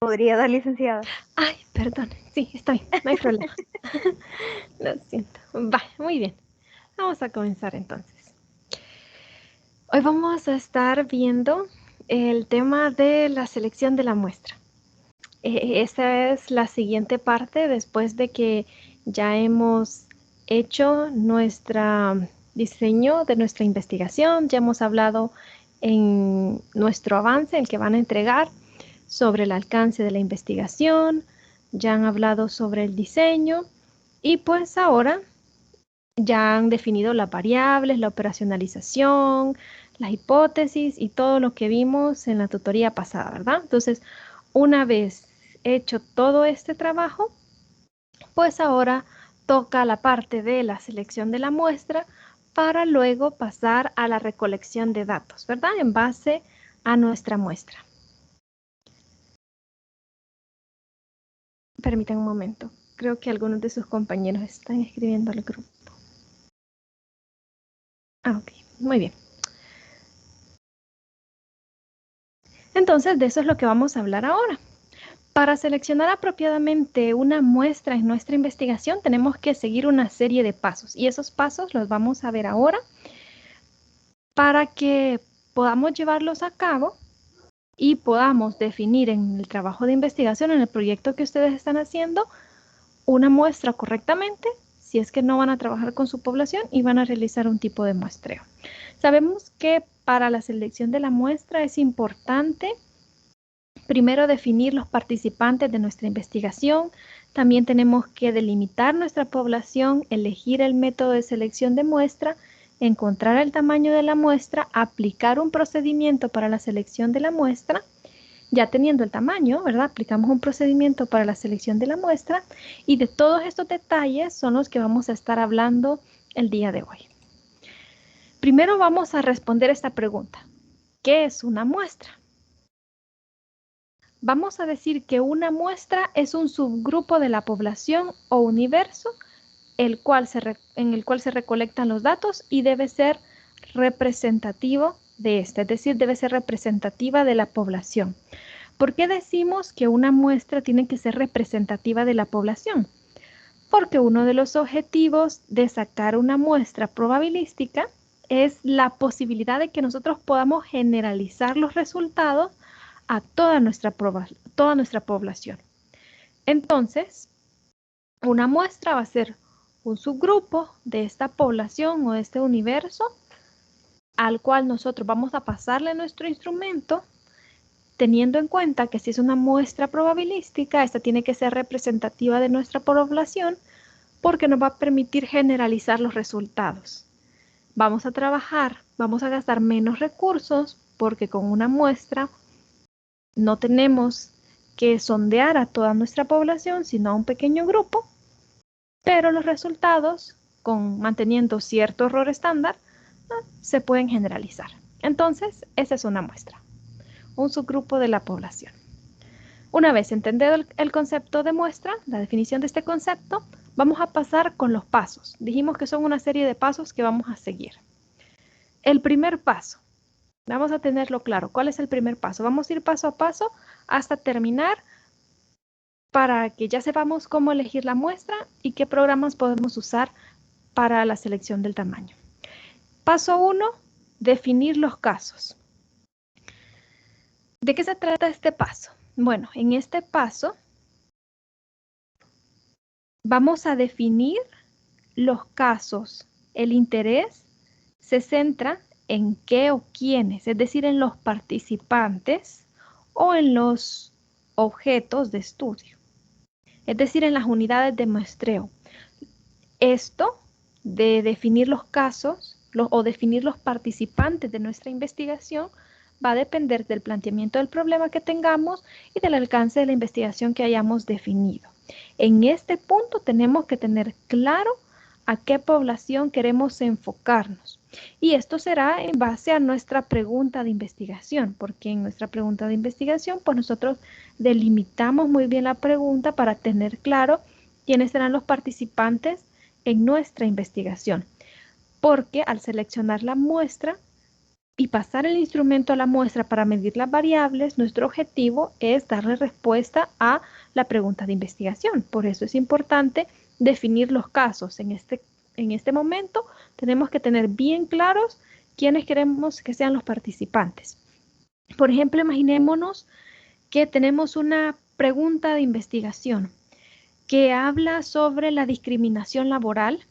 Podría dar, licenciada. Ay, perdón. Sí, está bien, no hay problema. Lo siento. Va, muy bien. Vamos a comenzar entonces. Hoy vamos a estar viendo el tema de la selección de la muestra. Esa es la siguiente parte después de que ya hemos hecho nuestro diseño de nuestra investigación, ya hemos hablado en nuestro avance, el que van a entregar, sobre el alcance de la investigación, ya han hablado sobre el diseño y pues ahora ya han definido las variables, la operacionalización, las hipótesis y todo lo que vimos en la tutoría pasada, ¿verdad? Entonces, una vez hecho todo este trabajo, pues ahora toca la parte de la selección de la muestra para luego pasar a la recolección de datos, ¿verdad? En base a nuestra muestra. Permítanme un momento. Creo que algunos de sus compañeros están escribiendo al grupo. Ah, ok. Muy bien. Entonces, de eso es lo que vamos a hablar ahora. Para seleccionar apropiadamente una muestra en nuestra investigación, tenemos que seguir una serie de pasos. Y esos pasos los vamos a ver ahora para que podamos llevarlos a cabo y podamos definir en el trabajo de investigación, en el proyecto que ustedes están haciendo, una muestra correctamente, si es que no van a trabajar con su población y van a realizar un tipo de muestreo. Sabemos que para la selección de la muestra es importante primero definir los participantes de nuestra investigación. También tenemos que delimitar nuestra población, elegir el método de selección de muestra, encontrar el tamaño de la muestra, aplicar un procedimiento para la selección de la muestra. Ya teniendo el tamaño, ¿verdad? Aplicamos un procedimiento para la selección de la muestra y de todos estos detalles son los que vamos a estar hablando el día de hoy. Primero vamos a responder esta pregunta. ¿Qué es una muestra? Vamos a decir que una muestra es un subgrupo de la población o universo en el cual se recolectan los datos y debe ser representativo de esta, es decir, debe ser representativa de la población. ¿Por qué decimos que una muestra tiene que ser representativa de la población? Porque uno de los objetivos de sacar una muestra probabilística es la posibilidad de que nosotros podamos generalizar los resultados a toda nuestra población. Entonces, una muestra va a ser un subgrupo de esta población o de este universo al cual nosotros vamos a pasarle nuestro instrumento, teniendo en cuenta que si es una muestra probabilística, esta tiene que ser representativa de nuestra población porque nos va a permitir generalizar los resultados. Vamos a trabajar, vamos a gastar menos recursos porque con una muestra no tenemos que sondear a toda nuestra población, sino a un pequeño grupo, pero los resultados, manteniendo cierto error estándar, se pueden generalizar. Entonces, esa es una muestra, un subgrupo de la población. Una vez entendido el concepto de muestra, la definición de este concepto, vamos a pasar con los pasos. Dijimos que son una serie de pasos que vamos a seguir. El primer paso, vamos a tenerlo claro. ¿Cuál es el primer paso? Vamos a ir paso a paso hasta terminar para que ya sepamos cómo elegir la muestra y qué programas podemos usar para la selección del tamaño. Paso 1, definir los casos. ¿De qué se trata este paso? Bueno, en este paso vamos a definir los casos. El interés se centra en qué o quiénes, es decir, en los participantes o en los objetos de estudio, es decir, en las unidades de muestreo. Esto de definir los casos o definir los participantes de nuestra investigación va a depender del planteamiento del problema que tengamos y del alcance de la investigación que hayamos definido. En este punto tenemos que tener claro a qué población queremos enfocarnos. Y esto será en base a nuestra pregunta de investigación, porque en nuestra pregunta de investigación, pues nosotros delimitamos muy bien la pregunta para tener claro quiénes serán los participantes en nuestra investigación. Porque al seleccionar la muestra, y pasar el instrumento a la muestra para medir las variables, nuestro objetivo es darle respuesta a la pregunta de investigación. Por eso es importante definir los casos. En este momento tenemos que tener bien claros quiénes queremos que sean los participantes. Por ejemplo, imaginémonos que tenemos una pregunta de investigación que habla sobre la discriminación laboral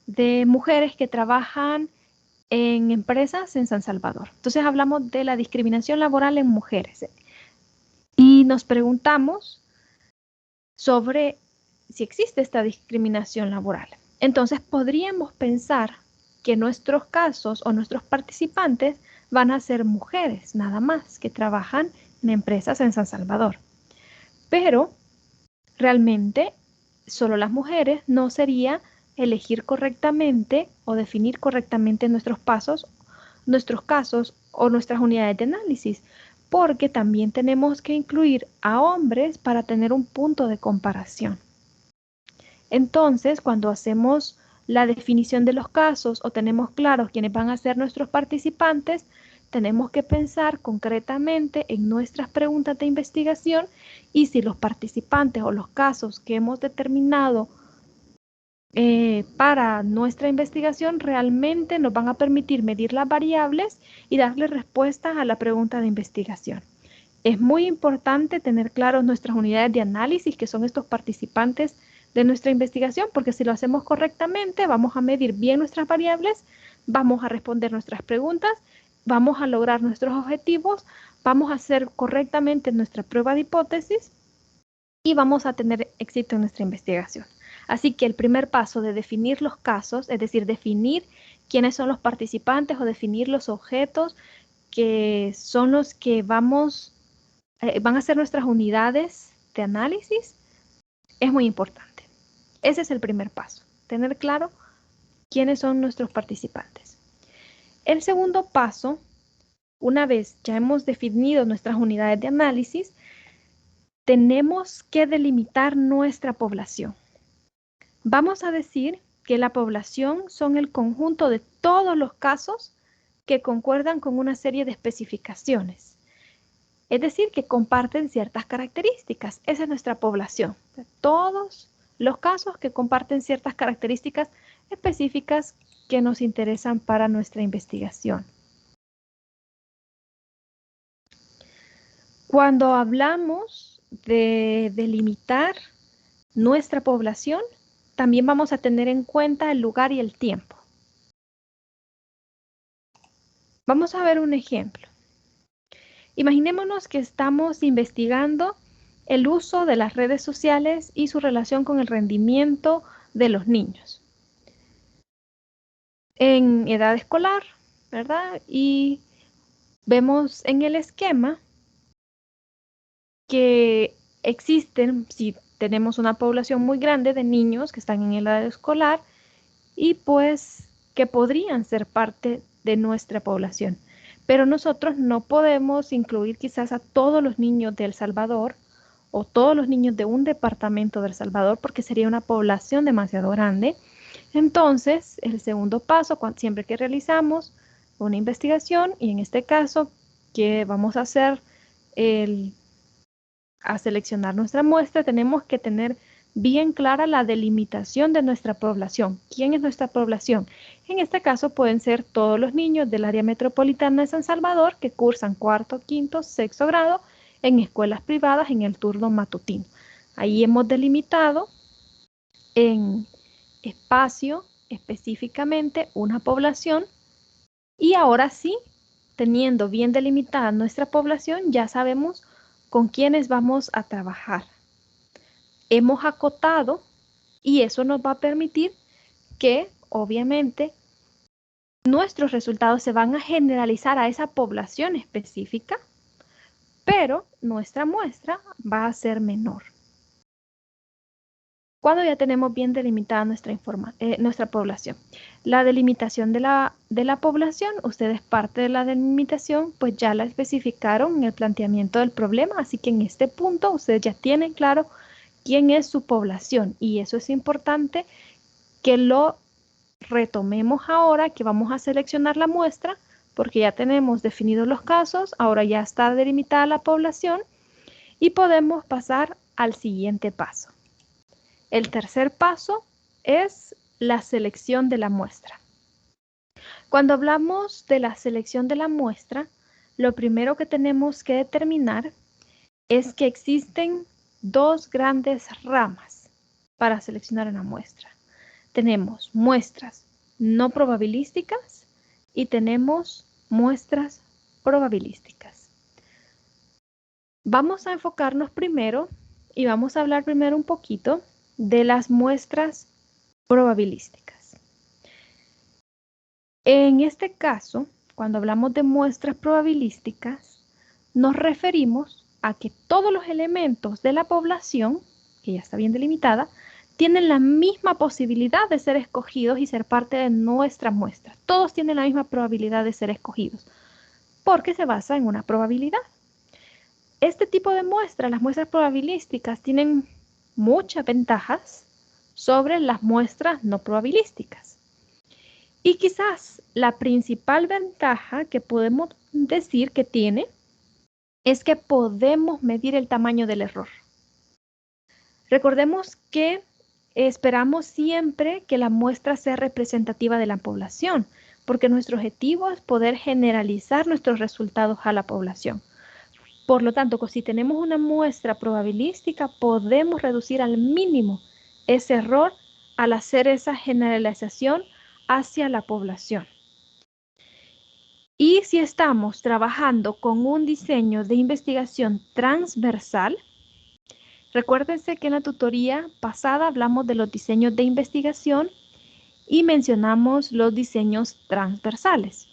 de mujeres que trabajan en empresas en San Salvador. Entonces hablamos de la discriminación laboral en mujeres y nos preguntamos sobre si existe esta discriminación laboral. Entonces podríamos pensar que nuestros casos o nuestros participantes van a ser mujeres nada más que trabajan en empresas en San Salvador. Pero realmente solo las mujeres no sería elegir correctamente o definir correctamente nuestros casos o nuestras unidades de análisis, porque también tenemos que incluir a hombres para tener un punto de comparación. Entonces, cuando hacemos la definición de los casos o tenemos claros quiénes van a ser nuestros participantes, tenemos que pensar concretamente en nuestras preguntas de investigación y si los participantes o los casos que hemos determinado para nuestra investigación realmente nos van a permitir medir las variables y darle respuesta a la pregunta de investigación. Es muy importante tener claros nuestras unidades de análisis, que son estos participantes de nuestra investigación, porque si lo hacemos correctamente, vamos a medir bien nuestras variables, vamos a responder nuestras preguntas, vamos a lograr nuestros objetivos, vamos a hacer correctamente nuestra prueba de hipótesis y vamos a tener éxito en nuestra investigación. Así que el primer paso de definir los casos, es decir, definir quiénes son los participantes o definir los objetos que son los que van a ser nuestras unidades de análisis, es muy importante. Ese es el primer paso, tener claro quiénes son nuestros participantes. El segundo paso, una vez ya hemos definido nuestras unidades de análisis, tenemos que delimitar nuestra población. Vamos a decir que la población son el conjunto de todos los casos que concuerdan con una serie de especificaciones. Es decir, que comparten ciertas características. Esa es nuestra población. Todos los casos que comparten ciertas características específicas que nos interesan para nuestra investigación. Cuando hablamos de delimitar nuestra población, también vamos a tener en cuenta el lugar y el tiempo. Vamos a ver un ejemplo. Imaginémonos que estamos investigando el uso de las redes sociales y su relación con el rendimiento de los niños en edad escolar, ¿verdad? Y vemos en el esquema que existen, si tenemos una población muy grande de niños que están en edad escolar y pues que podrían ser parte de nuestra población. Pero nosotros no podemos incluir quizás a todos los niños de El Salvador o todos los niños de un departamento de El Salvador porque sería una población demasiado grande. Entonces, el segundo paso, siempre que realizamos una investigación, y en este caso que vamos a hacer a seleccionar nuestra muestra, tenemos que tener bien clara la delimitación de nuestra población. ¿Quién es nuestra población? En este caso pueden ser todos los niños del área metropolitana de San Salvador que cursan cuarto, quinto, sexto grado en escuelas privadas en el turno matutino. Ahí hemos delimitado en espacio específicamente una población y ahora sí, teniendo bien delimitada nuestra población, ya sabemos con quiénes vamos a trabajar. Hemos acotado y eso nos va a permitir que, obviamente, nuestros resultados se van a generalizar a esa población específica, pero nuestra muestra va a ser menor. Cuando ya tenemos bien delimitada nuestra población. La delimitación de la población, ustedes parte de la delimitación, pues ya la especificaron en el planteamiento del problema, así que en este punto ustedes ya tienen claro quién es su población y eso es importante que lo retomemos ahora que vamos a seleccionar la muestra porque ya tenemos definidos los casos, ahora ya está delimitada la población y podemos pasar al siguiente paso. El tercer paso es la selección de la muestra. Cuando hablamos de la selección de la muestra, lo primero que tenemos que determinar es que existen dos grandes ramas para seleccionar una muestra. Tenemos muestras no probabilísticas y tenemos muestras probabilísticas. Vamos a enfocarnos primero y vamos a hablar primero un poquito de las muestras probabilísticas. En este caso, cuando hablamos de muestras probabilísticas, nos referimos a que todos los elementos de la población, que ya está bien delimitada, tienen la misma posibilidad de ser escogidos y ser parte de nuestra muestra. Todos tienen la misma probabilidad de ser escogidos, porque se basa en una probabilidad. Este tipo de muestras, las muestras probabilísticas, tienen muchas ventajas sobre las muestras no probabilísticas. Y quizás la principal ventaja que podemos decir que tiene es que podemos medir el tamaño del error. Recordemos que esperamos siempre que la muestra sea representativa de la población, porque nuestro objetivo es poder generalizar nuestros resultados a la población. Por lo tanto, si tenemos una muestra probabilística, podemos reducir al mínimo ese error al hacer esa generalización hacia la población. Y si estamos trabajando con un diseño de investigación transversal, recuérdense que en la tutoría pasada hablamos de los diseños de investigación y mencionamos los diseños transversales.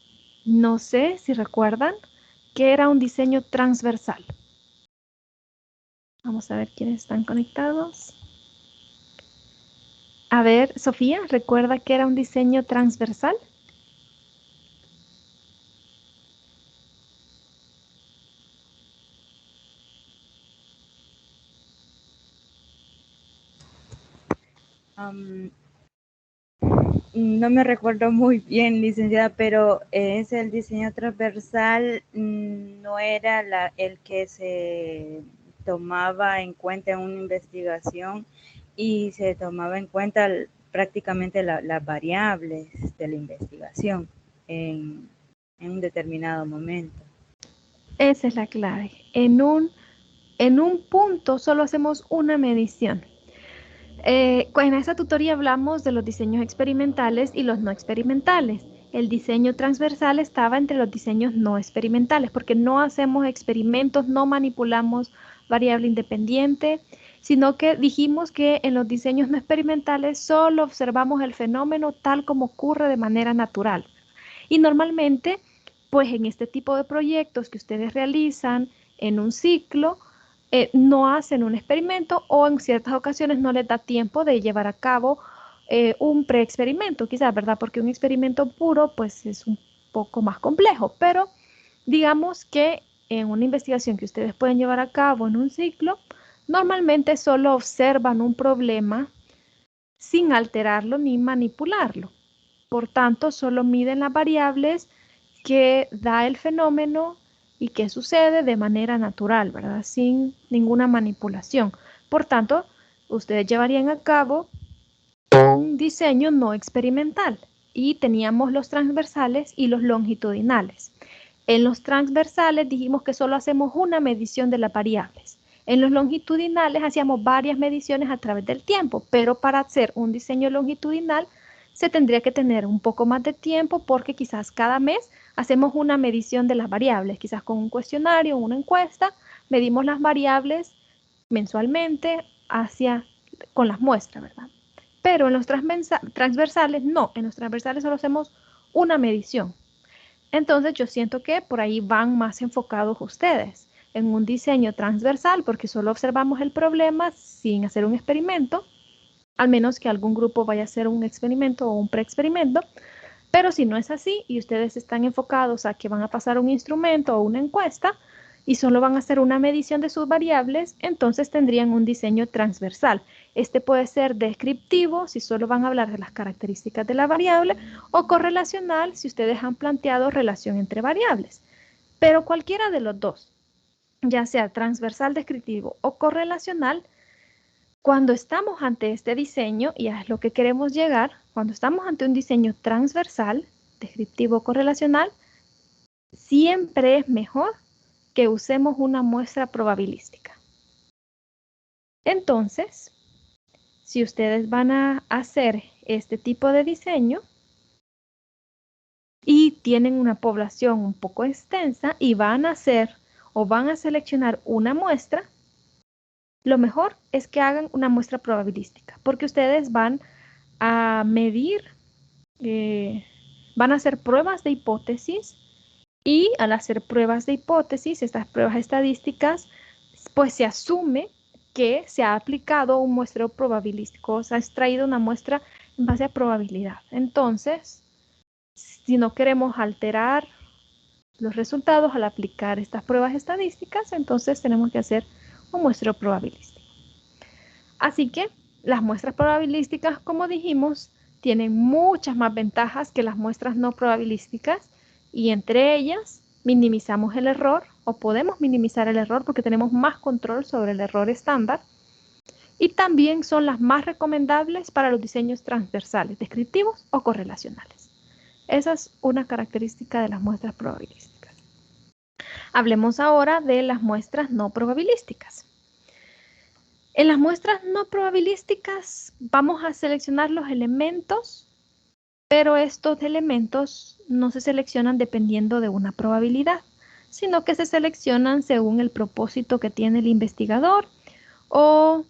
No sé si recuerdan que era un diseño transversal. Vamos a ver quiénes están conectados. A ver, Sofía, ¿recuerda que era un diseño transversal? No me recuerdo muy bien, licenciada, pero es el diseño transversal, no era el que se tomaba en cuenta en una investigación y se tomaba en cuenta prácticamente las variables de la investigación en un determinado momento. Esa es la clave. En un punto solo hacemos una medición. En esta tutoría hablamos de los diseños experimentales y los no experimentales. El diseño transversal estaba entre los diseños no experimentales porque no hacemos experimentos, no manipulamos variable independiente, sino que dijimos que en los diseños no experimentales solo observamos el fenómeno tal como ocurre de manera natural. Y normalmente, pues en este tipo de proyectos que ustedes realizan en un ciclo, no hacen un experimento o en ciertas ocasiones no les da tiempo de llevar a cabo un preexperimento, quizás, ¿verdad? Porque un experimento puro, pues es un poco más complejo, pero digamos que en una investigación que ustedes pueden llevar a cabo en un ciclo, normalmente solo observan un problema sin alterarlo ni manipularlo. Por tanto, solo miden las variables que da el fenómeno y que sucede de manera natural, ¿verdad? Sin ninguna manipulación. Por tanto, ustedes llevarían a cabo un diseño no experimental y teníamos los transversales y los longitudinales. En los transversales dijimos que solo hacemos una medición de las variables. En los longitudinales hacíamos varias mediciones a través del tiempo, pero para hacer un diseño longitudinal se tendría que tener un poco más de tiempo porque quizás cada mes hacemos una medición de las variables, quizás con un cuestionario, una encuesta, medimos las variables mensualmente con las muestras, ¿verdad? Pero en los transversales no, en los transversales solo hacemos una medición. Entonces yo siento que por ahí van más enfocados ustedes en un diseño transversal porque solo observamos el problema sin hacer un experimento, al menos que algún grupo vaya a hacer un experimento o un preexperimento. Pero si no es así y ustedes están enfocados a que van a pasar un instrumento o una encuesta, y solo van a hacer una medición de sus variables, entonces tendrían un diseño transversal. Este puede ser descriptivo si solo van a hablar de las características de la variable o correlacional si ustedes han planteado relación entre variables. Pero cualquiera de los dos, ya sea transversal, descriptivo o correlacional, cuando estamos ante este diseño, y es lo que queremos llegar, cuando estamos ante un diseño transversal, descriptivo o correlacional, siempre es mejor que usemos una muestra probabilística. Entonces, si ustedes van a hacer este tipo de diseño y tienen una población un poco extensa y van a hacer o van a seleccionar una muestra, lo mejor es que hagan una muestra probabilística, porque ustedes van a medir, van a hacer pruebas de hipótesis, y al hacer pruebas de hipótesis, estas pruebas estadísticas, pues se asume que se ha aplicado un muestreo probabilístico, se ha extraído una muestra en base a probabilidad. Entonces, si no queremos alterar los resultados al aplicar estas pruebas estadísticas, entonces tenemos que hacer un muestreo probabilístico. Así que las muestras probabilísticas, como dijimos, tienen muchas más ventajas que las muestras no probabilísticas, y entre ellas minimizamos el error, o podemos minimizar el error porque tenemos más control sobre el error estándar, y también son las más recomendables para los diseños transversales, descriptivos o correlacionales. Esa es una característica de las muestras probabilísticas. Hablemos ahora de las muestras no probabilísticas. En las muestras no probabilísticas vamos a seleccionar los elementos, pero estos elementos no se seleccionan dependiendo de una probabilidad, sino que se seleccionan según el propósito que tiene el investigador o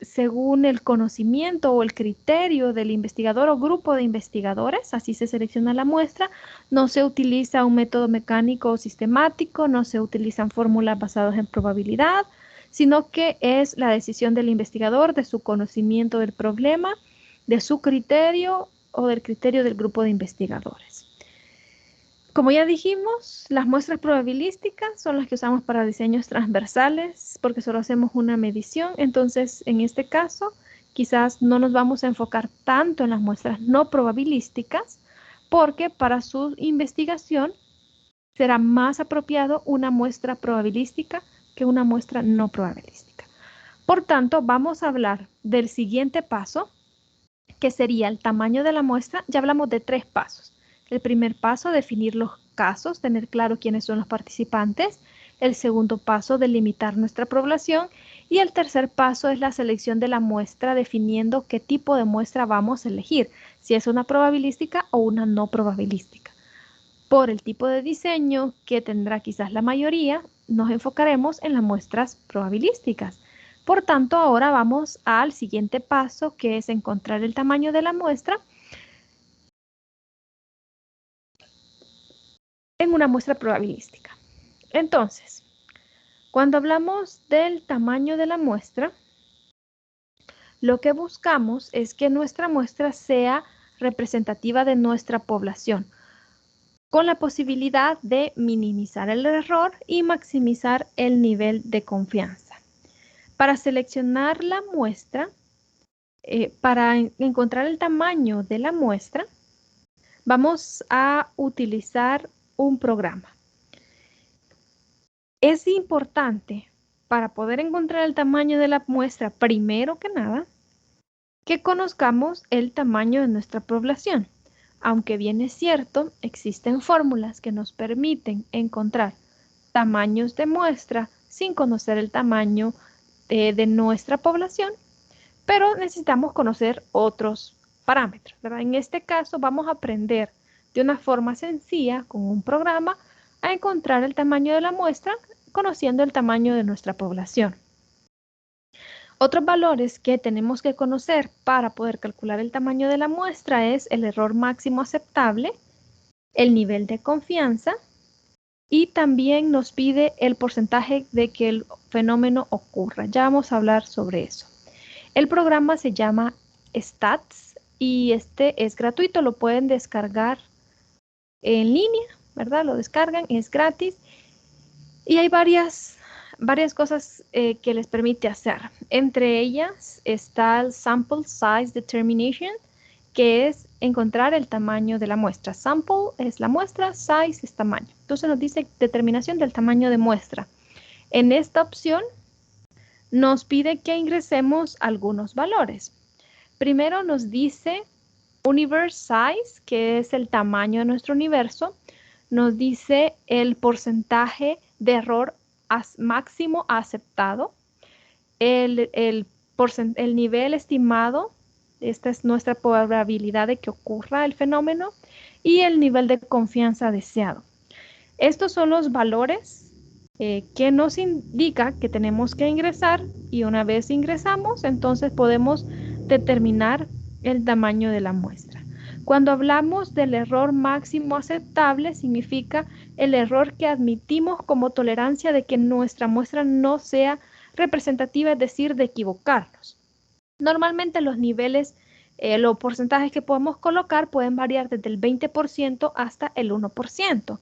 según el conocimiento o el criterio del investigador o grupo de investigadores. Así se selecciona la muestra. No se utiliza un método mecánico o sistemático, no se utilizan fórmulas basadas en probabilidad, sino que es la decisión del investigador, de su conocimiento del problema, de su criterio o del criterio del grupo de investigadores. Como ya dijimos, las muestras probabilísticas son las que usamos para diseños transversales porque solo hacemos una medición. Entonces, en este caso, quizás no nos vamos a enfocar tanto en las muestras no probabilísticas porque para su investigación será más apropiado una muestra probabilística que una muestra no probabilística. Por tanto, vamos a hablar del siguiente paso, que sería el tamaño de la muestra. Ya hablamos de 3 pasos. El primer paso, definir los casos, tener claro quiénes son los participantes. El segundo paso, delimitar nuestra población. Y el tercer paso es la selección de la muestra, definiendo qué tipo de muestra vamos a elegir, si es una probabilística o una no probabilística. Por el tipo de diseño que tendrá quizás la mayoría, nos enfocaremos en las muestras probabilísticas. Por tanto, ahora vamos al siguiente paso, que es encontrar el tamaño de la muestra en una muestra probabilística. Entonces, cuando hablamos del tamaño de la muestra, lo que buscamos es que nuestra muestra sea representativa de nuestra población, con la posibilidad de minimizar el error y maximizar el nivel de confianza. Para seleccionar la muestra, para encontrar el tamaño de la muestra, vamos a utilizar un programa. Es importante para poder encontrar el tamaño de la muestra, primero que nada, que conozcamos el tamaño de nuestra población. Aunque bien es cierto, existen fórmulas que nos permiten encontrar tamaños de muestra sin conocer el tamaño de nuestra población, pero necesitamos conocer otros parámetros, ¿verdad? En este caso vamos a aprender de una forma sencilla con un programa a encontrar el tamaño de la muestra conociendo el tamaño de nuestra población. Otros valores que tenemos que conocer para poder calcular el tamaño de la muestra es el error máximo aceptable, el nivel de confianza y también nos pide el porcentaje de que el fenómeno ocurra. Ya vamos a hablar sobre eso. El programa se llama Stats y este es gratuito, lo pueden descargar en línea, ¿verdad? Lo descargan, es gratis Y hay varias cosas que les permite hacer. Entre ellas está el Sample Size Determination, que es encontrar el tamaño de la muestra. Sample es la muestra, size es tamaño. Entonces nos dice determinación del tamaño de muestra. En esta opción nos pide que ingresemos algunos valores. Primero nos dice Universe Size, que es el tamaño de nuestro universo. Nos dice el porcentaje de error máximo aceptado, el nivel estimado, esta es nuestra probabilidad de que ocurra el fenómeno, y el nivel de confianza deseado. Estos son los valores que nos indica que tenemos que ingresar, y una vez ingresamos, entonces podemos determinar el tamaño de la muestra. Cuando hablamos del error máximo aceptable, significa el error que admitimos como tolerancia de que nuestra muestra no sea representativa, es decir, de equivocarnos. Normalmente los niveles, los porcentajes que podemos colocar pueden variar desde el 20% hasta el 1%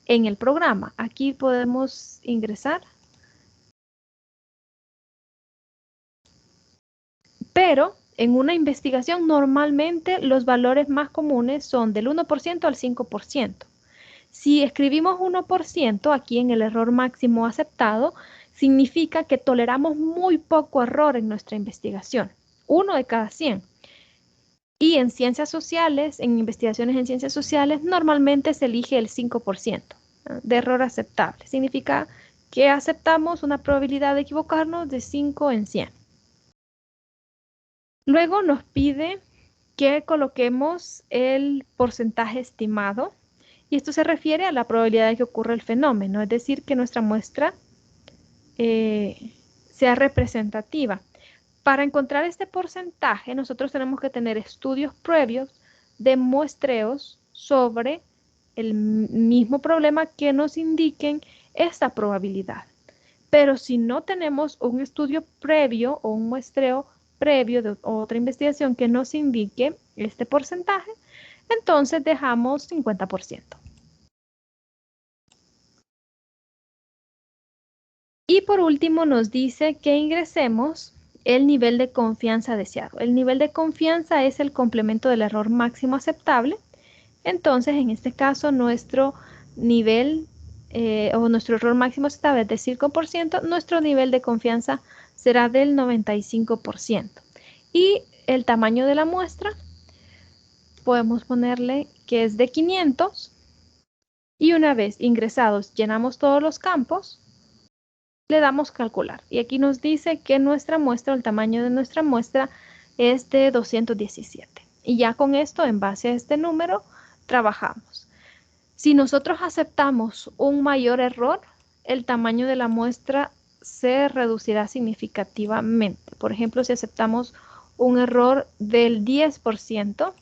en el programa. Aquí podemos ingresar. Pero en una investigación normalmente los valores más comunes son del 1% al 5%. Si escribimos 1% aquí en el error máximo aceptado, significa que toleramos muy poco error en nuestra investigación, 1 de cada 100. Y en ciencias sociales, en investigaciones en ciencias sociales, normalmente se elige el 5% de error aceptable. Significa que aceptamos una probabilidad de equivocarnos de 5 en 100. Luego nos pide que coloquemos el porcentaje estimado, y esto se refiere a la probabilidad de que ocurra el fenómeno, es decir, que nuestra muestra sea representativa. Para encontrar este porcentaje, nosotros tenemos que tener estudios previos de muestreos sobre el mismo problema que nos indiquen esta probabilidad. Pero si no tenemos un estudio previo o un muestreo previo de otra investigación que nos indique este porcentaje, entonces dejamos 50%. Y por último nos dice que ingresemos el nivel de confianza deseado. El nivel de confianza es el complemento del error máximo aceptable. Entonces, en este caso, nuestro nivel o nuestro error máximo aceptable es de 5%, nuestro nivel de confianza será del 95%. Y el tamaño de la muestra, podemos ponerle que es de 500. Y una vez ingresados, llenamos todos los campos, le damos calcular. Y aquí nos dice que nuestra muestra, el tamaño de nuestra muestra es de 217. Y ya con esto, en base a este número, trabajamos. Si nosotros aceptamos un mayor error, el tamaño de la muestra se reducirá significativamente. Por ejemplo, si aceptamos un error del 10%,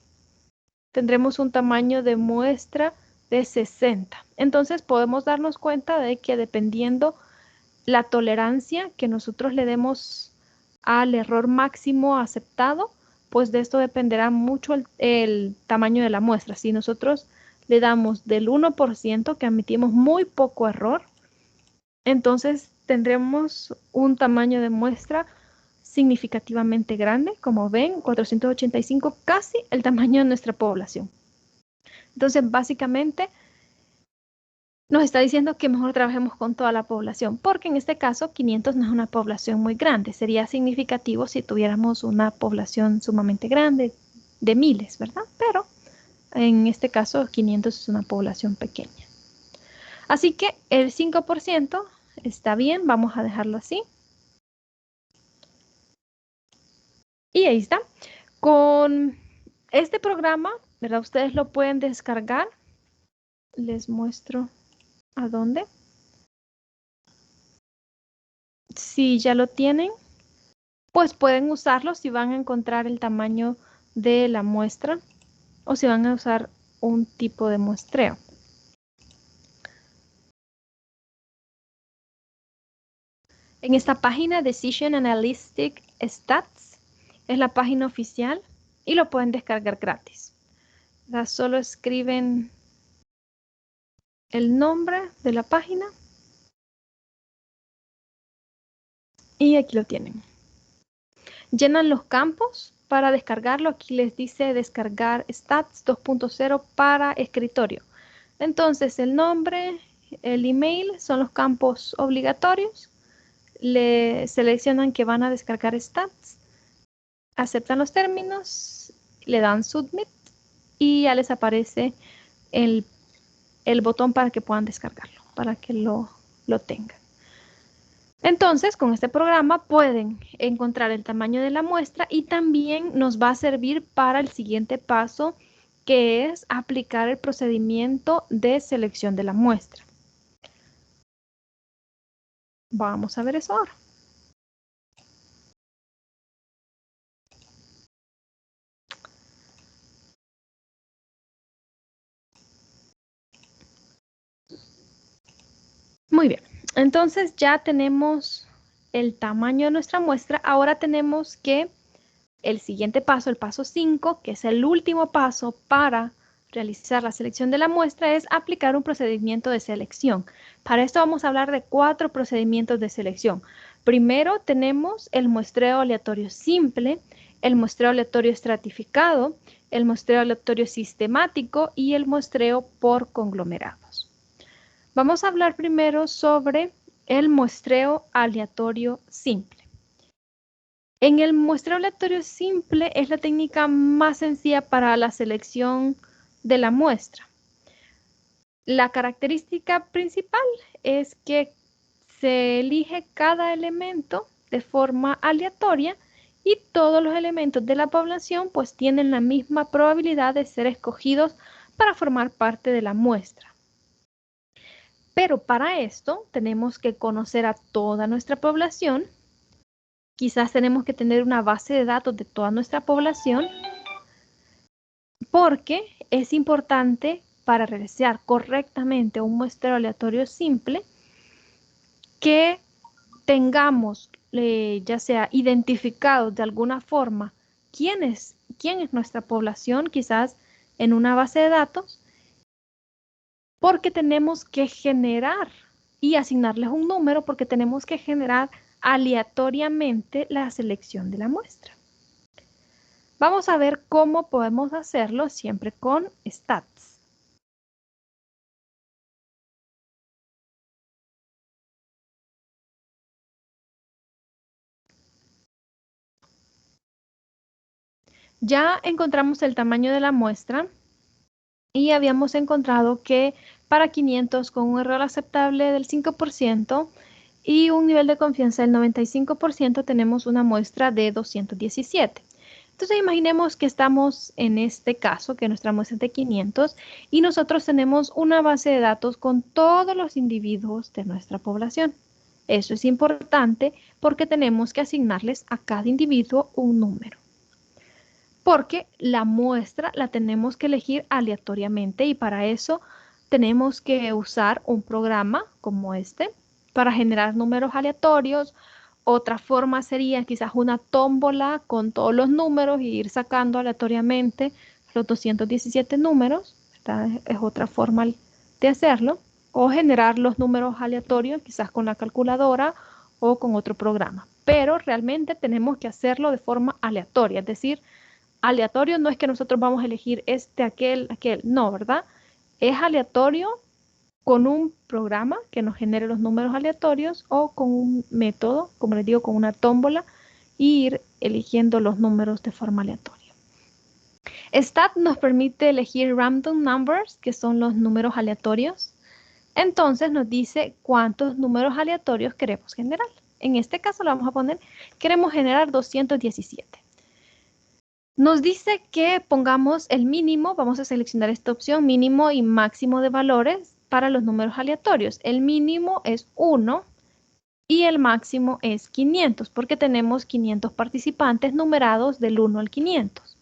tendremos un tamaño de muestra de 60. Entonces podemos darnos cuenta de que dependiendo la tolerancia que nosotros le demos al error máximo aceptado, pues de esto dependerá mucho el tamaño de la muestra. Si nosotros le damos del 1%, que admitimos muy poco error, entonces tendremos un tamaño de muestra significativamente grande. Como ven, 485, casi el tamaño de nuestra población. Entonces, básicamente, nos está diciendo que mejor trabajemos con toda la población, porque en este caso 500 no es una población muy grande. Sería significativo si tuviéramos una población sumamente grande de miles, ¿verdad? Pero en este caso 500 es una población pequeña. Así que el 5% está bien, vamos a dejarlo así. Y ahí está. Con este programa, ¿verdad? Ustedes lo pueden descargar. Les muestro a dónde. Si ya lo tienen, pues pueden usarlo si van a encontrar el tamaño de la muestra o si van a usar un tipo de muestreo. En esta página Decision Analytic Stats es la página oficial y lo pueden descargar gratis. Solo escriben el nombre de la página Y aquí lo tienen. Llenan los campos para descargarlo. Aquí les dice descargar Stats 2.0 para escritorio. Entonces el nombre, el email son los campos obligatorios. Le seleccionan que van a descargar Stats. Aceptan los términos, le dan Submit y ya les aparece el botón para que puedan descargarlo, para que lo tengan. Entonces, con este programa pueden encontrar el tamaño de la muestra y también nos va a servir para el siguiente paso, que es aplicar el procedimiento de selección de la muestra. Vamos a ver eso ahora. Muy bien, entonces ya tenemos el tamaño de nuestra muestra. Ahora tenemos que el siguiente paso, el paso 5, que es el último paso para realizar la selección de la muestra, es aplicar un procedimiento de selección. Para esto vamos a hablar de 4 procedimientos de selección. Primero tenemos el muestreo aleatorio simple, el muestreo aleatorio estratificado, el muestreo aleatorio sistemático y el muestreo por conglomerados. Vamos a hablar primero sobre el muestreo aleatorio simple. En el muestreo aleatorio simple es la técnica más sencilla para la selección de la muestra. La característica principal es que se elige cada elemento de forma aleatoria y todos los elementos de la población pues tienen la misma probabilidad de ser escogidos para formar parte de la muestra. Pero para esto tenemos que conocer a toda nuestra población. Quizás tenemos que tener una base de datos de toda nuestra población porque es importante para realizar correctamente un muestreo aleatorio simple que tengamos ya sea identificados de alguna forma quién es nuestra población, quizás en una base de datos, porque tenemos que generar y asignarles un número porque tenemos que generar aleatoriamente la selección de la muestra. Vamos a ver cómo podemos hacerlo siempre con stats. Ya encontramos el tamaño de la muestra y habíamos encontrado que para 500 con un error aceptable del 5% y un nivel de confianza del 95% tenemos una muestra de 217. Entonces imaginemos que estamos en este caso, que nuestra muestra es de 500 y nosotros tenemos una base de datos con todos los individuos de nuestra población. Eso es importante porque tenemos que asignarles a cada individuo un número. Porque la muestra la tenemos que elegir aleatoriamente y para eso tenemos que usar un programa como este para generar números aleatorios. Otra forma sería quizás una tómbola con todos los números y ir sacando aleatoriamente los 217 números. Esta es otra forma de hacerlo. O generar los números aleatorios quizás con la calculadora o con otro programa. Pero realmente tenemos que hacerlo de forma aleatoria, es decir, aleatorio no es que nosotros vamos a elegir aquel, no, ¿verdad? Es aleatorio con un programa que nos genere los números aleatorios o con un método, como les digo, con una tómbola, y ir eligiendo los números de forma aleatoria. Stat nos permite elegir random numbers, que son los números aleatorios. Entonces nos dice cuántos números aleatorios queremos generar. En este caso le vamos a poner, queremos generar 217. Nos dice que pongamos el mínimo, vamos a seleccionar esta opción, mínimo y máximo de valores para los números aleatorios. El mínimo es 1 y el máximo es 500, porque tenemos 500 participantes numerados del 1 al 500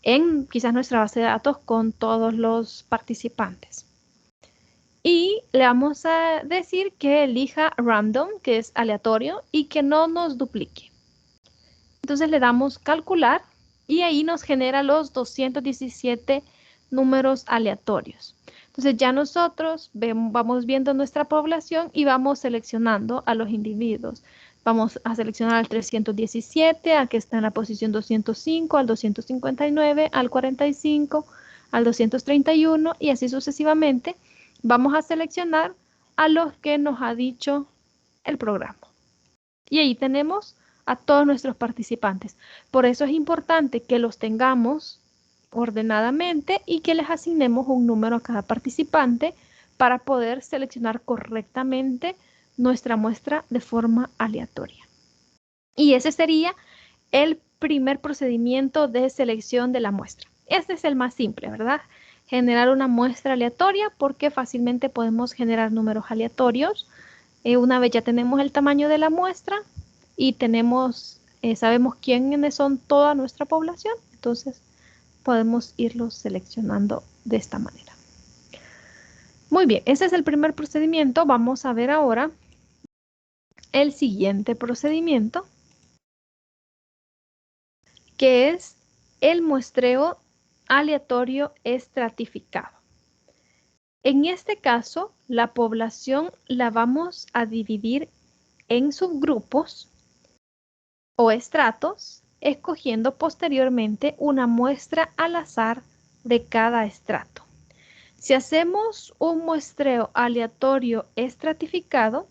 en quizás nuestra base de datos con todos los participantes. Y le vamos a decir que elija random, que es aleatorio, y que no nos duplique. Entonces le damos calcular y ahí nos genera los 217 números aleatorios. Entonces ya nosotros vamos viendo nuestra población y vamos seleccionando a los individuos. Vamos a seleccionar al 317, al que está en la posición 205, al 259, al 45, al 231 y así sucesivamente. Vamos a seleccionar a los que nos ha dicho el programa. Y ahí tenemos a todos nuestros participantes. Por eso es importante que los tengamos ordenadamente y que les asignemos un número a cada participante para poder seleccionar correctamente nuestra muestra de forma aleatoria. Y ese sería el primer procedimiento de selección de la muestra. Este es el más simple, ¿verdad? Generar una muestra aleatoria porque fácilmente podemos generar números aleatorios. Una vez ya tenemos el tamaño de la muestra y sabemos quiénes son toda nuestra población, entonces podemos irlos seleccionando de esta manera. Muy bien, ese es el primer procedimiento. Vamos a ver ahora el siguiente procedimiento, que es el muestreo aleatorio estratificado. En este caso, la población la vamos a dividir en subgrupos o estratos, escogiendo posteriormente una muestra al azar de cada estrato. Si hacemos un muestreo aleatorio estratificado,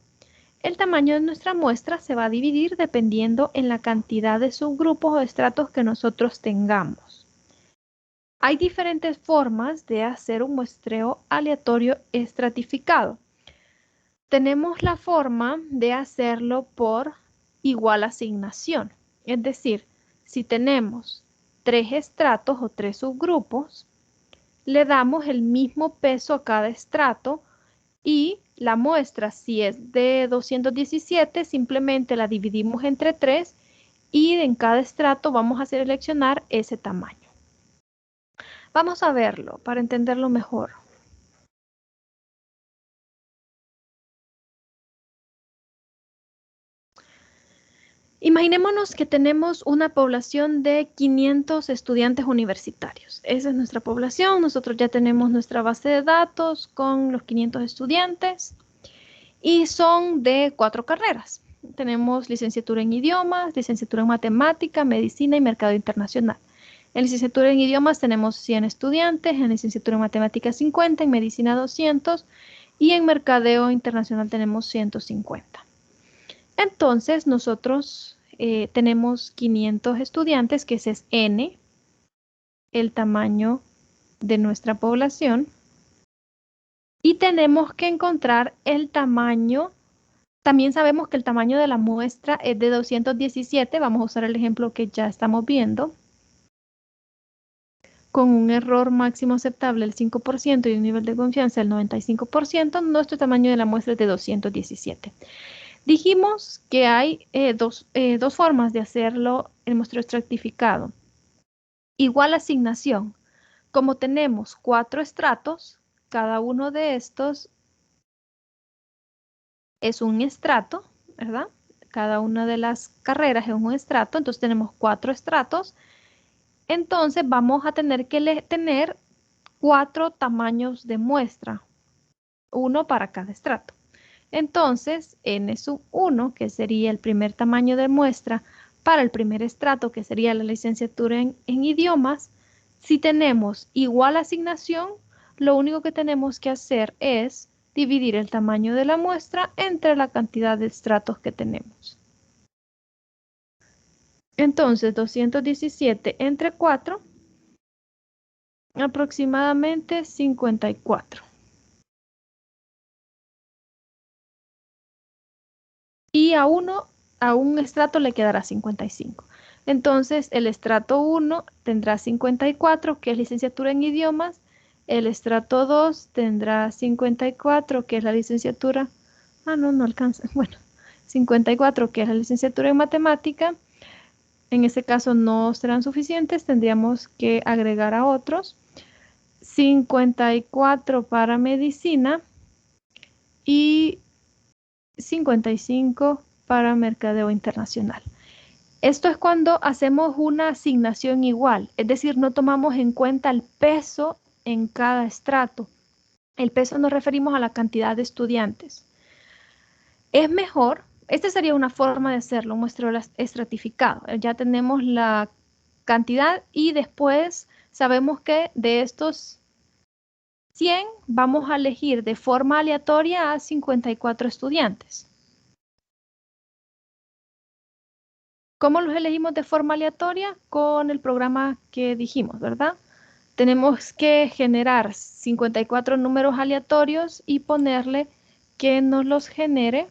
el tamaño de nuestra muestra se va a dividir dependiendo en la cantidad de subgrupos o estratos que nosotros tengamos. Hay diferentes formas de hacer un muestreo aleatorio estratificado. Tenemos la forma de hacerlo por igual asignación. Es decir, si tenemos 3 estratos o 3 subgrupos, le damos el mismo peso a cada estrato y la muestra, si es de 217, simplemente la dividimos entre 3 y en cada estrato vamos a seleccionar ese tamaño. Vamos a verlo para entenderlo mejor. Imaginémonos que tenemos una población de 500 estudiantes universitarios. Esa es nuestra población. Nosotros ya tenemos nuestra base de datos con los 500 estudiantes y son de 4 carreras. Tenemos licenciatura en idiomas, licenciatura en matemática, medicina y mercado internacional. En licenciatura en idiomas tenemos 100 estudiantes, en licenciatura en matemáticas 50, en medicina 200 y en mercadeo internacional tenemos 150. Entonces nosotros tenemos 500 estudiantes, que ese es N, el tamaño de nuestra población. Y tenemos que encontrar el tamaño. También sabemos que el tamaño de la muestra es de 217. Vamos a usar el ejemplo que ya estamos viendo. Con un error máximo aceptable del 5% y un nivel de confianza del 95%, nuestro tamaño de la muestra es de 217. Dijimos que hay dos formas de hacerlo el muestreo estratificado. Igual asignación. Como tenemos 4 estratos, cada uno de estos es un estrato, ¿verdad? Cada una de las carreras es un estrato, entonces tenemos 4 estratos. Entonces vamos a tener que tener 4 tamaños de muestra, uno para cada estrato. Entonces, N1, que sería el primer tamaño de muestra para el primer estrato, que sería la licenciatura en idiomas, si tenemos igual asignación, lo único que tenemos que hacer es dividir el tamaño de la muestra entre la cantidad de estratos que tenemos. Entonces, 217 entre 4, aproximadamente 54. Y a un estrato le quedará 55. Entonces, el estrato 1 tendrá 54, que es licenciatura en idiomas. El estrato 2 tendrá 54, que es la licenciatura. No alcanza. Bueno, 54, que es la licenciatura en matemática. En este caso no serán suficientes, tendríamos que agregar a otros. 54 para medicina y 55 para mercadeo internacional. Esto es cuando hacemos una asignación igual, es decir, no tomamos en cuenta el peso en cada estrato. El peso nos referimos a la cantidad de estudiantes. Es mejor Esta sería una forma de hacerlo, un muestreo estratificado. Ya tenemos la cantidad y después sabemos que de estos 100 vamos a elegir de forma aleatoria a 54 estudiantes. ¿Cómo los elegimos de forma aleatoria? Con el programa que dijimos, ¿verdad? Tenemos que generar 54 números aleatorios y ponerle que nos los genere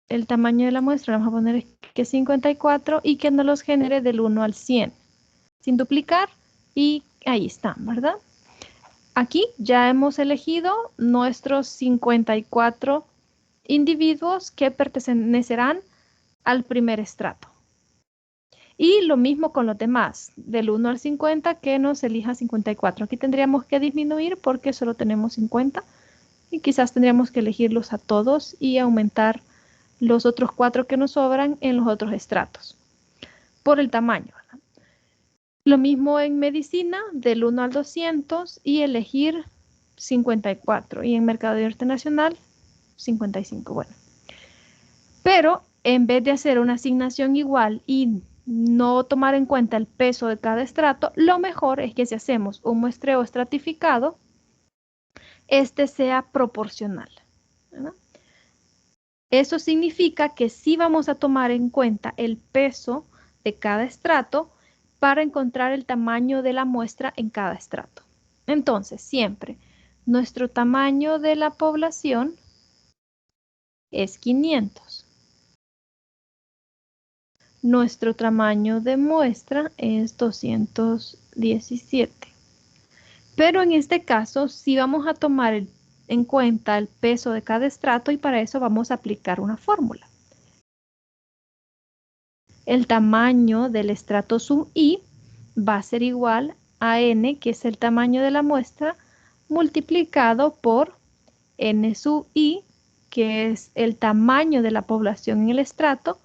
el tamaño de la muestra. Vamos a poner que 54 y que nos los genere del 1 al 100. Sin duplicar y ahí están, ¿verdad? Aquí ya hemos elegido nuestros 54 individuos que pertenecerán al primer estrato. Y lo mismo con los demás, del 1 al 50 que nos elija 54. Aquí tendríamos que disminuir porque solo tenemos 50 y quizás tendríamos que elegirlos a todos y aumentar los otros 4 que nos sobran en los otros estratos por el tamaño, ¿verdad? Lo mismo en medicina, del 1 al 200 y elegir 54. Y en mercadeo internacional, 55. Bueno, pero en vez de hacer una asignación igual y no tomar en cuenta el peso de cada estrato, lo mejor es que si hacemos un muestreo estratificado, este sea proporcional, ¿verdad? Eso significa que sí vamos a tomar en cuenta el peso de cada estrato para encontrar el tamaño de la muestra en cada estrato. Entonces, siempre, nuestro tamaño de la población es 500. Nuestro tamaño de muestra es 217. Pero en este caso, sí vamos a tomar en cuenta el peso de cada estrato y para eso vamos a aplicar una fórmula. El tamaño del estrato sub i va a ser igual a n, que es el tamaño de la muestra, multiplicado por n sub i, que es el tamaño de la población en el estrato,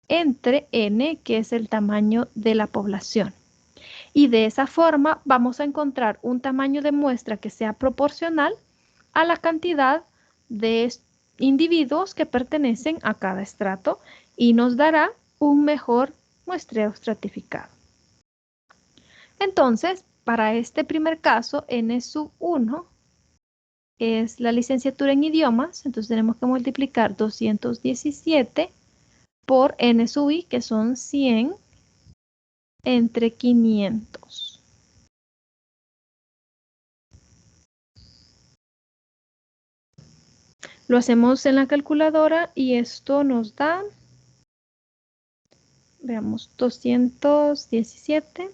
entre n, que es el tamaño de la población. Y de esa forma vamos a encontrar un tamaño de muestra que sea proporcional a la cantidad de individuos que pertenecen a cada estrato y nos dará un mejor muestreo estratificado. Entonces, para este primer caso, n sub 1 es la licenciatura en idiomas, entonces tenemos que multiplicar 217 por n sub i, que son 100, entre 500. Lo hacemos en la calculadora y esto nos da, veamos, 217.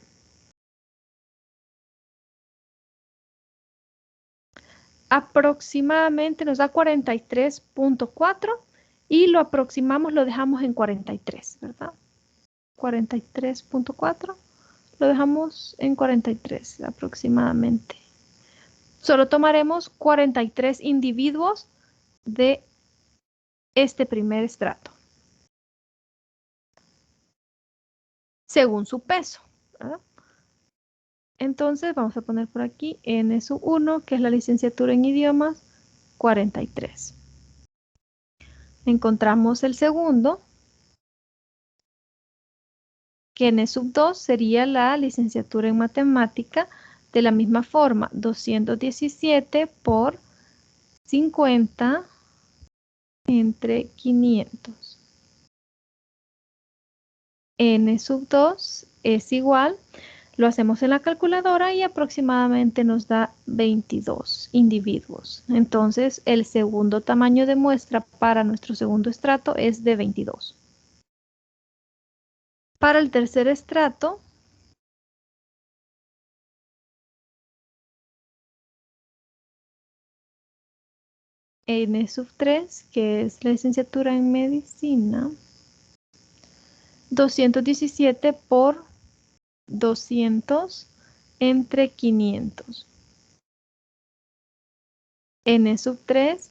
Aproximadamente nos da 43.4 y lo aproximamos, lo dejamos en 43, ¿verdad? 43.4, lo dejamos en 43 aproximadamente. Solo tomaremos 43 individuos de este primer estrato, según su peso, ¿verdad? Entonces vamos a poner por aquí n sub 1, que es la licenciatura en idiomas, 43. Encontramos el segundo, que n sub 2 sería la licenciatura en matemática, de la misma forma, 217 por 50 entre 500. N sub 2 es igual, lo hacemos en la calculadora y aproximadamente nos da 22 individuos. Entonces, el segundo tamaño de muestra para nuestro segundo estrato es de 22. Para el tercer estrato, n sub 3, que es la licenciatura en medicina, 217 por 200 entre 500. N sub 3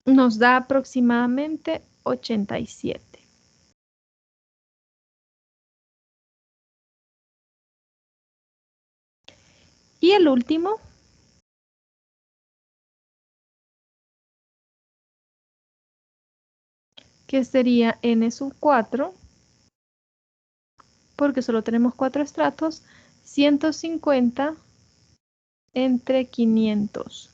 nos da aproximadamente 87. Y el último que sería n sub 4, porque solo tenemos 4 estratos, 150 entre 500.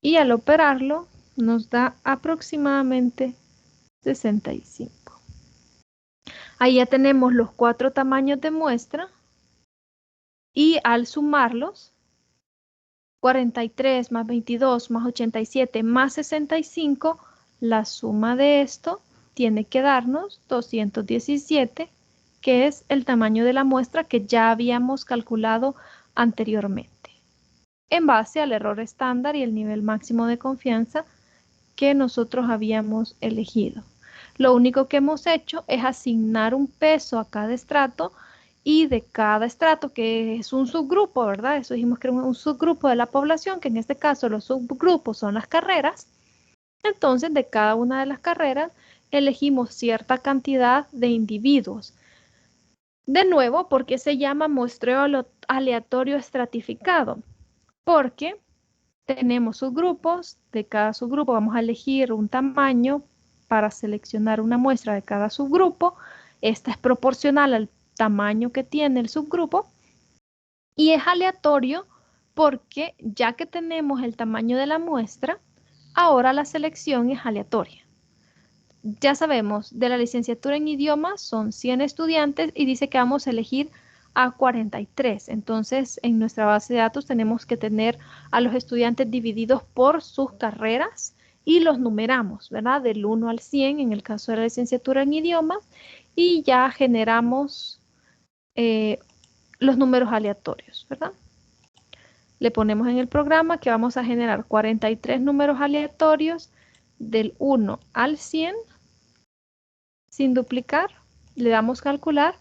Y al operarlo nos da aproximadamente 65. Ahí ya tenemos los 4 tamaños de muestra y al sumarlos, 43 más 22 más 87 más 65, la suma de esto tiene que darnos 217, que es el tamaño de la muestra que ya habíamos calculado anteriormente, en base al error estándar y el nivel máximo de confianza que nosotros habíamos elegido. Lo único que hemos hecho es asignar un peso a cada estrato y de cada estrato, que es un subgrupo, ¿verdad? Eso dijimos que era un subgrupo de la población, que en este caso los subgrupos son las carreras. Entonces, de cada una de las carreras elegimos cierta cantidad de individuos. De nuevo, ¿por qué se llama muestreo aleatorio estratificado? Porque tenemos subgrupos, de cada subgrupo vamos a elegir un tamaño para seleccionar una muestra de cada subgrupo. Esta es proporcional al tamaño que tiene el subgrupo y es aleatorio porque ya que tenemos el tamaño de la muestra, ahora la selección es aleatoria. Ya sabemos, de la licenciatura en idiomas son 100 estudiantes y dice que vamos a elegir a 43. Entonces, en nuestra base de datos tenemos que tener a los estudiantes divididos por sus carreras y los numeramos, ¿verdad? Del 1 al 100 en el caso de la licenciatura en idiomas y ya generamos los números aleatorios, ¿verdad? Le ponemos en el programa que vamos a generar 43 números aleatorios del 1 al 100 sin duplicar, le damos calcular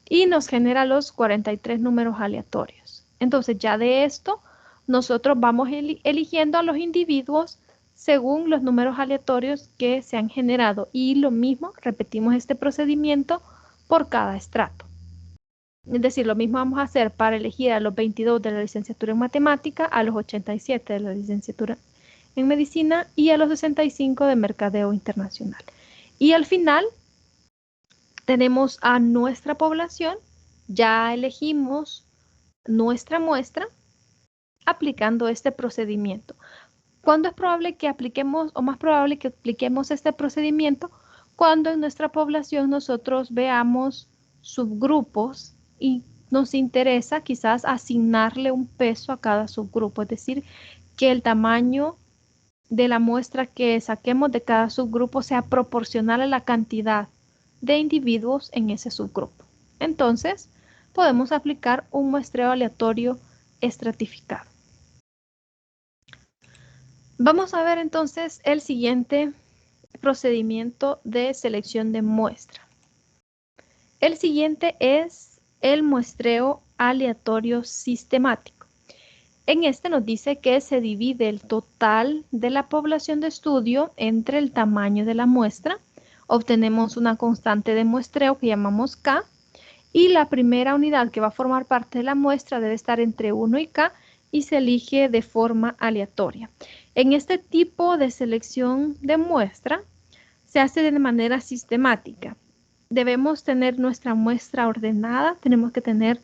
y nos genera los 43 números aleatorios. Entonces ya de esto nosotros vamos eligiendo a los individuos según los números aleatorios que se han generado y lo mismo, repetimos este procedimiento por cada estrato. Es decir, lo mismo vamos a hacer para elegir a los 22 de la licenciatura en matemática, a los 87 de la licenciatura en medicina y a los 65 de mercadeo internacional. Y al final tenemos a nuestra población, ya elegimos nuestra muestra aplicando este procedimiento. ¿Cuándo es probable que apliquemos o más probable que apliquemos este procedimiento? Cuando en nuestra población nosotros veamos subgrupos y nos interesa quizás asignarle un peso a cada subgrupo, es decir, que el tamaño de la muestra que saquemos de cada subgrupo sea proporcional a la cantidad de individuos en ese subgrupo. Entonces, podemos aplicar un muestreo aleatorio estratificado. Vamos a ver entonces el siguiente procedimiento de selección de muestra. El siguiente es el muestreo aleatorio sistemático. En este nos dice que se divide el total de la población de estudio entre el tamaño de la muestra. Obtenemos una constante de muestreo que llamamos K y la primera unidad que va a formar parte de la muestra debe estar entre 1 y K y se elige de forma aleatoria. En este tipo de selección de muestra se hace de manera sistemática. Debemos tener nuestra muestra ordenada, tenemos que tener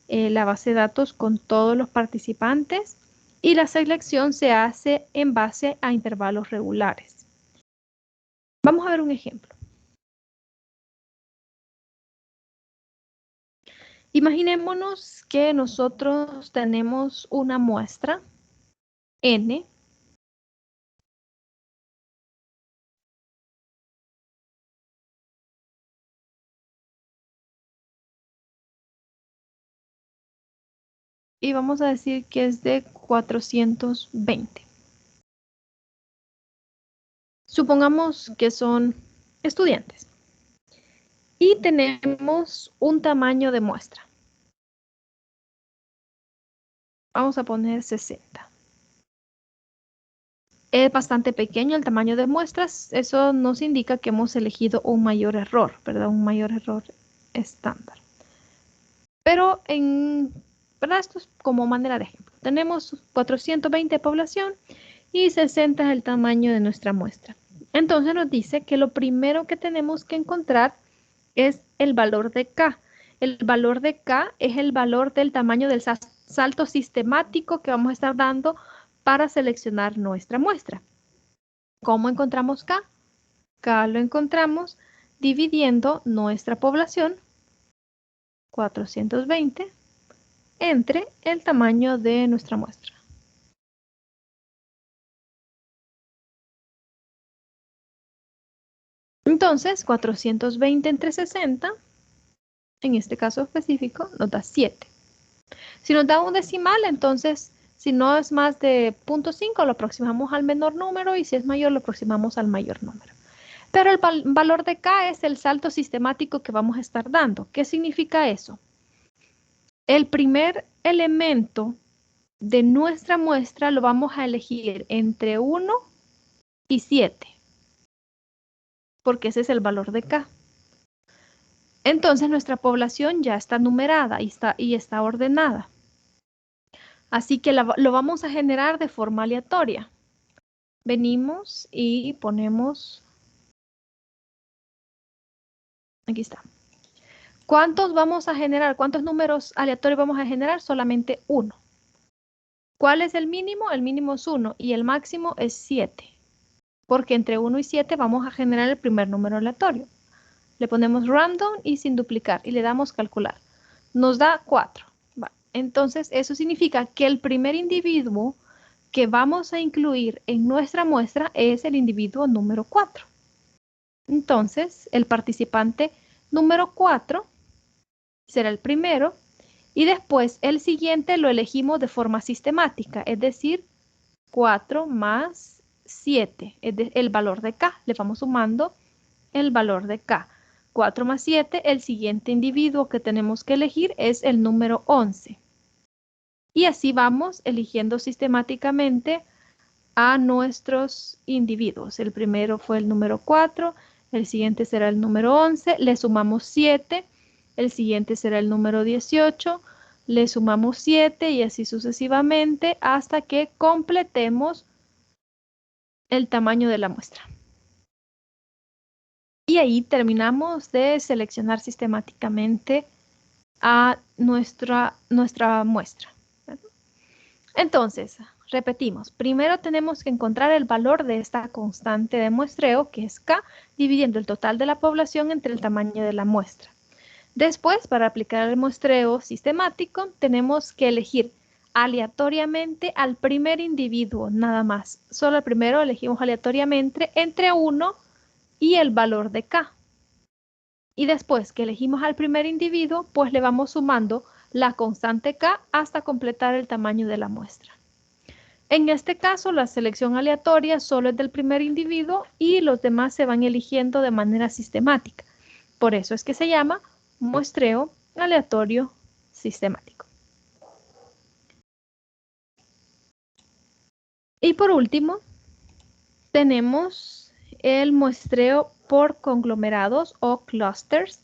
la base de datos con todos los participantes y la selección se hace en base a intervalos regulares. Vamos a ver un ejemplo. Imaginémonos que nosotros tenemos una muestra N y vamos a decir que es de 420. Supongamos que son estudiantes y tenemos un tamaño de muestra. Vamos a poner 60. Es bastante pequeño el tamaño de muestras. Eso nos indica que hemos elegido un mayor error, ¿verdad? Un mayor error estándar. Pero ¿verdad? Esto es como manera de ejemplo. Tenemos 420 de población y 60 es el tamaño de nuestra muestra. Entonces nos dice que lo primero que tenemos que encontrar es el valor de K. El valor de K es el valor del tamaño del salto sistemático que vamos a estar dando para seleccionar nuestra muestra. ¿Cómo encontramos K? K lo encontramos dividiendo nuestra población, 420, entre el tamaño de nuestra muestra. Entonces, 420 entre 60, en este caso específico, nos da 7. Si nos da un decimal, entonces, si no es más de 0.5, lo aproximamos al menor número, y si es mayor, lo aproximamos al mayor número. Pero el valor de K es el salto sistemático que vamos a estar dando. ¿Qué significa eso? El primer elemento de nuestra muestra lo vamos a elegir entre 1 y 7, porque ese es el valor de K. Entonces nuestra población ya está numerada y está ordenada. Así que lo vamos a generar de forma aleatoria. Venimos y ponemos... Aquí está. ¿Cuántos vamos a generar? ¿Cuántos números aleatorios vamos a generar? Solamente 1. ¿Cuál es el mínimo? El mínimo es 1 y el máximo es 7. Porque entre 1 y 7 vamos a generar el primer número aleatorio. Le ponemos random y sin duplicar y le damos calcular. Nos da 4. Entonces eso significa que el primer individuo que vamos a incluir en nuestra muestra es el individuo número 4. Entonces el participante número 4 será el primero y después el siguiente lo elegimos de forma sistemática, es decir, 4 más 7 es el valor de K. Le vamos sumando el valor de K. 4 más 7, el siguiente individuo que tenemos que elegir es el número 11. Y así vamos eligiendo sistemáticamente a nuestros individuos. El primero fue el número 4, el siguiente será el número 11, le sumamos 7, el siguiente será el número 18, le sumamos 7 y así sucesivamente hasta que completemos el tamaño de la muestra. Y ahí terminamos de seleccionar sistemáticamente a nuestra muestra. Entonces, repetimos. Primero tenemos que encontrar el valor de esta constante de muestreo, que es K, dividiendo el total de la población entre el tamaño de la muestra. Después, para aplicar el muestreo sistemático, tenemos que elegir aleatoriamente al primer individuo, nada más. Solo el primero elegimos aleatoriamente entre 1 y el valor de K. Y después que elegimos al primer individuo, pues le vamos sumando la constante K hasta completar el tamaño de la muestra. En este caso, la selección aleatoria solo es del primer individuo y los demás se van eligiendo de manera sistemática. Por eso es que se llama muestreo aleatorio sistemático. Y por último, tenemos el muestreo por conglomerados o clusters.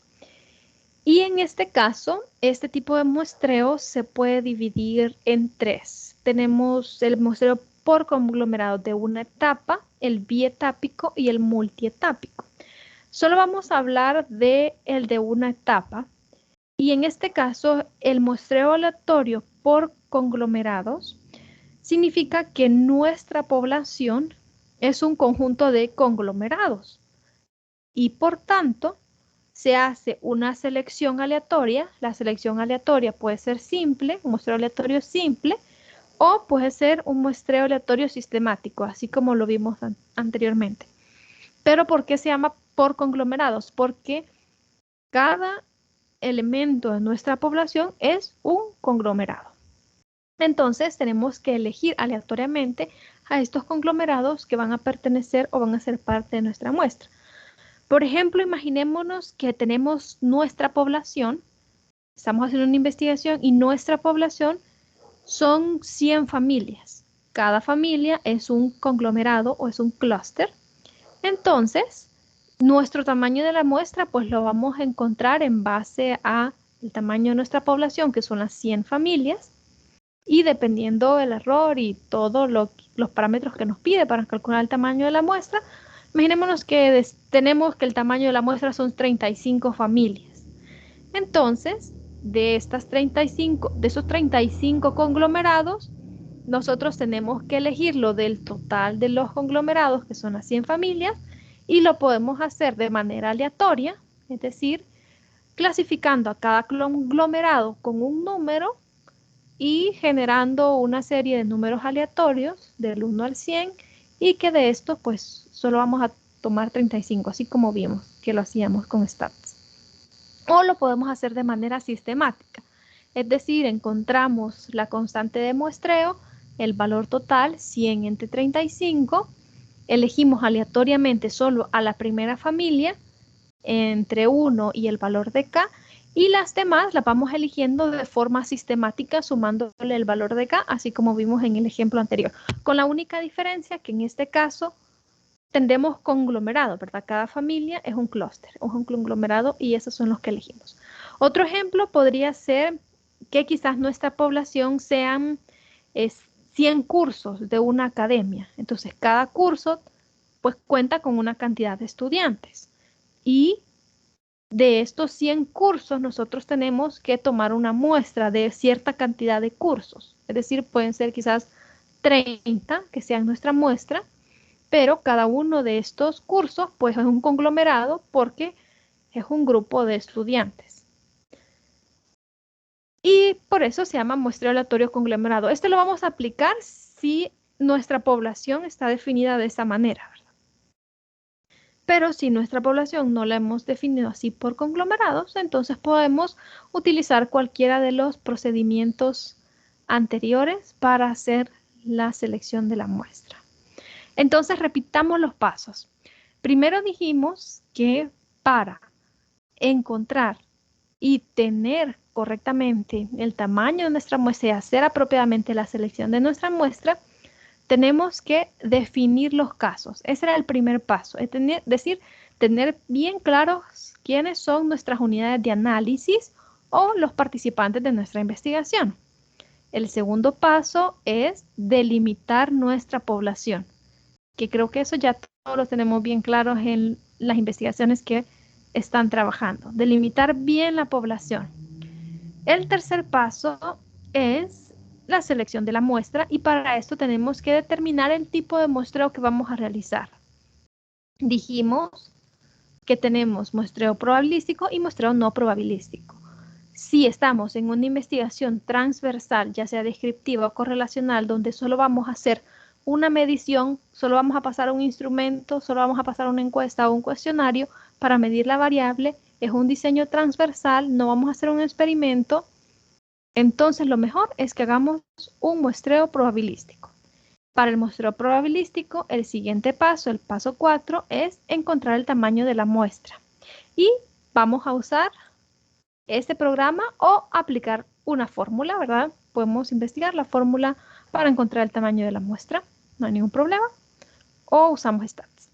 Y en este caso, este tipo de muestreo se puede dividir en 3. Tenemos el muestreo por conglomerados de una etapa, el bietápico y el multietápico. Solo vamos a hablar de el de una etapa. Y en este caso, el muestreo aleatorio por conglomerados significa que nuestra población es un conjunto de conglomerados. Y por tanto, se hace una selección aleatoria. La selección aleatoria puede ser simple, un muestreo aleatorio simple, o puede ser un muestreo aleatorio sistemático, así como lo vimos anteriormente. Pero ¿por qué se llama por conglomerados? Porque cada elemento de nuestra población es un conglomerado. Entonces tenemos que elegir aleatoriamente a estos conglomerados que van a pertenecer o van a ser parte de nuestra muestra. Por ejemplo, imaginémonos que tenemos nuestra población, estamos haciendo una investigación y nuestra población son 100 familias. Cada familia es un conglomerado o es un clúster. Entonces, nuestro tamaño de la muestra pues lo vamos a encontrar en base a el tamaño de nuestra población, que son las 100 familias, Y dependiendo del error y todos los parámetros que nos pide para calcular el tamaño de la muestra, imaginémonos que tenemos que el tamaño de la muestra son 35 familias. Entonces, de esos 35 conglomerados, nosotros tenemos que elegirlo del total de los conglomerados, que son las 100 familias, y lo podemos hacer de manera aleatoria, es decir, clasificando a cada conglomerado con un número y generando una serie de números aleatorios del 1 al 100 y que de estos pues solo vamos a tomar 35, así como vimos que lo hacíamos con stats. O lo podemos hacer de manera sistemática, es decir, encontramos la constante de muestreo, el valor total 100 entre 35, elegimos aleatoriamente solo a la primera familia entre 1 y el valor de k, y las demás las vamos eligiendo de forma sistemática sumándole el valor de k, así como vimos en el ejemplo anterior, con la única diferencia que en este caso tendremos conglomerado, ¿verdad? Cada familia es un clúster, es un conglomerado y esos son los que elegimos. Otro ejemplo podría ser que quizás nuestra población sean 100 cursos de una academia. Entonces, cada curso pues cuenta con una cantidad de estudiantes. Y de estos 100 cursos, nosotros tenemos que tomar una muestra de cierta cantidad de cursos. Es decir, pueden ser quizás 30 que sean nuestra muestra, pero cada uno de estos cursos pues es un conglomerado porque es un grupo de estudiantes. Y por eso se llama muestreo aleatorio conglomerado. Esto lo vamos a aplicar si nuestra población está definida de esa manera, ¿verdad? Pero si nuestra población no la hemos definido así por conglomerados, entonces podemos utilizar cualquiera de los procedimientos anteriores para hacer la selección de la muestra. Entonces repitamos los pasos. Primero dijimos que para encontrar y tener correctamente el tamaño de nuestra muestra y hacer apropiadamente la selección de nuestra muestra, tenemos que definir los casos. Ese era el primer paso, es decir, tener bien claros quiénes son nuestras unidades de análisis o los participantes de nuestra investigación. El segundo paso es delimitar nuestra población, que creo que eso ya todos lo tenemos bien claros en las investigaciones que están trabajando. Delimitar bien la población. El tercer paso es la selección de la muestra y para esto tenemos que determinar el tipo de muestreo que vamos a realizar. Dijimos que tenemos muestreo probabilístico y muestreo no probabilístico. Si estamos en una investigación transversal, ya sea descriptiva o correlacional, donde solo vamos a hacer una medición, solo vamos a pasar un instrumento, solo vamos a pasar una encuesta o un cuestionario para medir la variable, es un diseño transversal, no vamos a hacer un experimento, entonces lo mejor es que hagamos un muestreo probabilístico. Para el muestreo probabilístico, el siguiente paso, el paso 4, es encontrar el tamaño de la muestra. Y vamos a usar este programa o aplicar una fórmula, ¿verdad? Podemos investigar la fórmula para encontrar el tamaño de la muestra, no hay ningún problema. O usamos stats.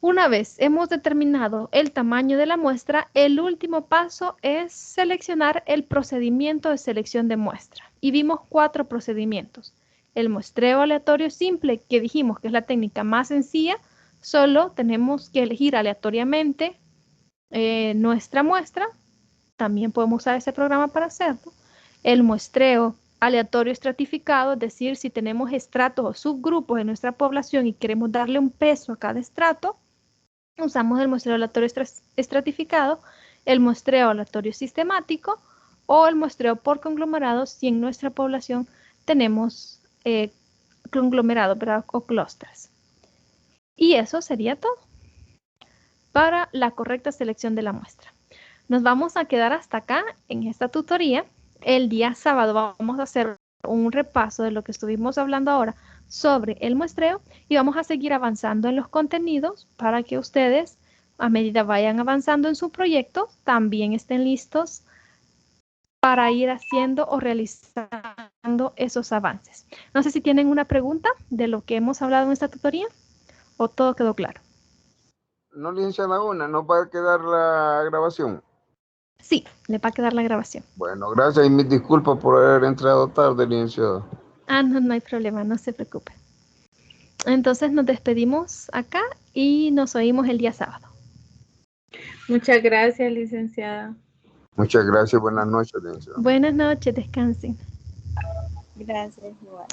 Una vez hemos determinado el tamaño de la muestra, el último paso es seleccionar el procedimiento de selección de muestra. Y vimos 4 procedimientos. El muestreo aleatorio simple, que dijimos que es la técnica más sencilla, solo tenemos que elegir aleatoriamente nuestra muestra. También podemos usar ese programa para hacerlo. El muestreo aleatorio estratificado, es decir, si tenemos estratos o subgrupos en nuestra población y queremos darle un peso a cada estrato, usamos el muestreo aleatorio estratificado, el muestreo aleatorio sistemático o el muestreo por conglomerados si en nuestra población tenemos conglomerados, ¿verdad? O clústeres. Y eso sería todo para la correcta selección de la muestra. Nos vamos a quedar hasta acá en esta tutoría. El día sábado vamos a hacer un repaso de lo que estuvimos hablando ahora sobre el muestreo y vamos a seguir avanzando en los contenidos para que ustedes, a medida vayan avanzando en su proyecto, también estén listos para ir haciendo o realizando esos avances. No sé si tienen una pregunta de lo que hemos hablado en esta tutoría o todo quedó claro. No, licenciada, una, no va a quedar la grabación. Sí, le va a quedar la grabación. Bueno, gracias y mis disculpas por haber entrado tarde, licenciado. Ah, no, no hay problema, no se preocupe. Entonces nos despedimos acá y nos oímos el día sábado. Muchas gracias, licenciada. Muchas gracias, buenas noches, licenciado. Buenas noches, descansen. Gracias, igual.